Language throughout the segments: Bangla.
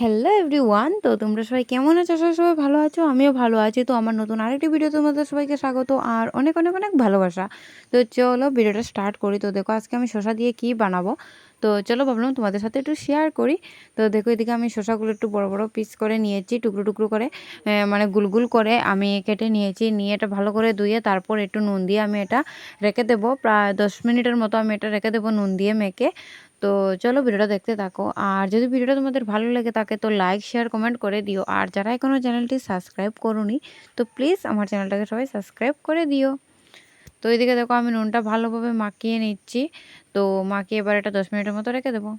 Hello everyone. তো তোমরা সবাই কেমন আছো? আশা করি সবাই ভালো আছো। আমিও ভালো আছি। তো আমার নতুন আরেকটি ভিডিও তোমাদের সবাইকে স্বাগত আর অনেক অনেক অনেক ভালোবাসা। তো চলো ভিডিওটা স্টার্ট করি। তো দেখো আজকে আমি শসা দিয়ে কি বানাবো। তো চলো ভাবলাম তোমাদের সাথে একটু শেয়ার করি। তো দেখো এদিকে আমি শসাগুলো একটু বড় বড় পিস করে নিয়েছি, টুকরো টুকরো করে মানে গুলগুল করে আমি কেটে নিয়েছি। নিয়ে এটা ভালো করে ধুয়ে তারপর একটু নুন দিয়ে আমি এটা রেখে দেবো। প্রায় 10 মিনিটের মতো আমি এটা রেখে দেবো নুন দিয়ে মেখে। তো চলো ভিডিওটা দেখতে থাকো। আর যদি ভিডিওটা তোমাদের ভালো লেগে থাকে তো লাইক শেয়ার কমেন্ট করে দিও। আর যারা এখনও চ্যানেলটি সাবস্ক্রাইব করোনি তো প্লিজ আমার চ্যানেলটাকে সবাই সাবস্ক্রাইব করে দিও। তো এদিকে দেখো আমি নুনটা ভালোভাবে মাখিয়ে নিচ্ছি। তো মাখিয়ে এবার এটা 10 মিনিটের মতো রেখে দেবো।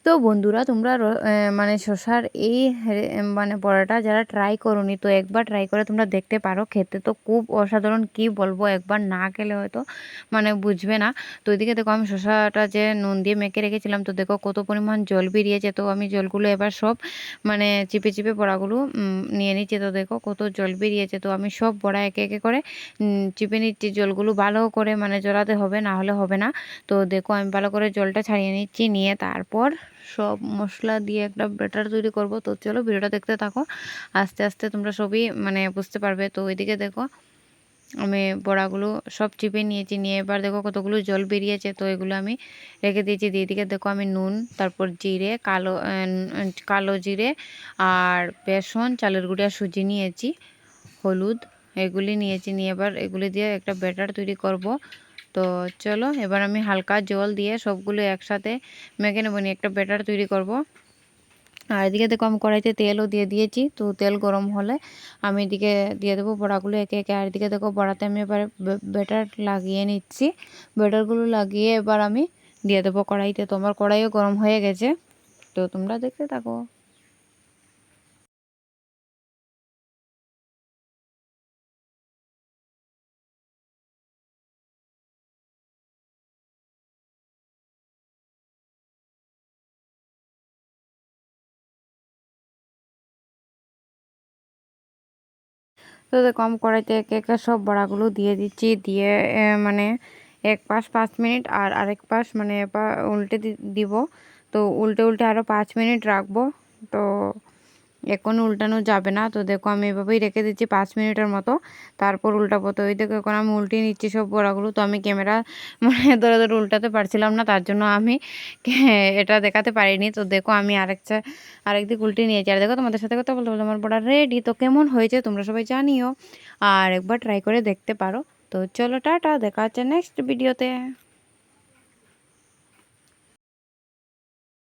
তো বন্ধুরা তোমরা মানে শসার এই মানে বড়াটা যারা ট্রাই করোনি তো একবার ট্রাই করে তোমরা দেখতে পারো। খেতে তো খুব অসাধারণ, কি বলবো, একবার না খেলে হয়তো মানে বুঝবে না। তো এদিকে দেখো আমি শসাটা যে নুন দিয়ে মেখে রেখেছিলাম তো দেখো কত পরিমাণ জল বেরিয়েছে। তো আমি জলগুলো এবার সব মানে চিপে চিপে বড়াগুলো নিয়ে নিচ্ছি। তো দেখো কত জল বেরিয়েছে। তো আমি সব বড়া একে একে করে চিপে নিচ্ছি। জলগুলো ভালো করে মানে জড়াতে হবে, না হলে হবে না। তো দেখো আমি ভালো করে জলটা ছাড়িয়ে নিচ্ছি, নিয়ে তারপর সব মশলা দিয়ে একটা ব্যাটার তৈরি করব। তো চলো ভিডিওটা দেখতে থাকো, আস্তে আস্তে তোমরা সবই মানে বুঝতে পারবে। তো ওইদিকে দেখো আমি বড়াগুলো সব চিপে নিয়েছি, নিয়ে এবার দেখো কতগুলো জল বেরিয়েছে। তো এগুলো আমি রেখে দিয়েছি। দিয়ে দিকে দেখো আমি নুন, তারপর জিরে, কালো জিরে আর বেসন, চালের গুঁড়ি আর সুজি নিয়েছি, হলুদ এগুলি নিয়েছি। নিয়ে এবার এগুলি দিয়ে একটা ব্যাটার তৈরি করব। তো চলো এবার আমি হালকা জল দিয়ে সবগুলো একসাথে মেখে নেবো, নিয়ে একটা ব্যাটার তৈরি করব। আর এদিকে দেখো আমি কড়াইতে তেলও দিয়ে দিয়েছি। তো তেল গরম হলে আমি এদিকে দিয়ে দেবো বড়াগুলো একে একে। আর এদিকে দেখো বড়াতে আমি এবার ব্যাটার লাগিয়ে নিচ্ছি। ব্যাটারগুলো লাগিয়ে এবার আমি দিয়ে দেবো কড়াইতে। তো আমার কড়াইও গরম হয়ে গেছে। তো তোমরা দেখতে থাকো। তো দেখো আমি কড়াইতে একে একে সব বড়াগুলো দিয়ে দিচ্ছি। দিয়ে মানে এক পাশ 5 মিনিট আর আরেক পাশ মানে উল্টে দিব। তো উল্টে উল্টে আরও 5 মিনিট রাখবো। তো এখন উল্টানো যাবে না। তো দেখো আমি এভাবেই রেখে দিচ্ছি 5 মিনিটের মতো, তারপর উল্টাবো। তো এই দেখো এখন আমি উল্টিয়ে নিচ্ছি সব বড়াগুলো। তো আমি ক্যামেরা মানে ধরে ধরে উল্টাতে পারছিলাম না, তার জন্য আমি এটা দেখাতে পারিনি। তো দেখো আমি আরেকদিক উল্টে নিয়েছি। আর দেখো তোমাদের সাথে কথা বলতে বলতে আমার বড়া রেডি। তো কেমন হয়েছে তোমরা সবাই জানিও, আর একবার ট্রাই করে দেখতে পারো। তো চলো টাটা, দেখা হচ্ছে নেক্সট ভিডিওতে।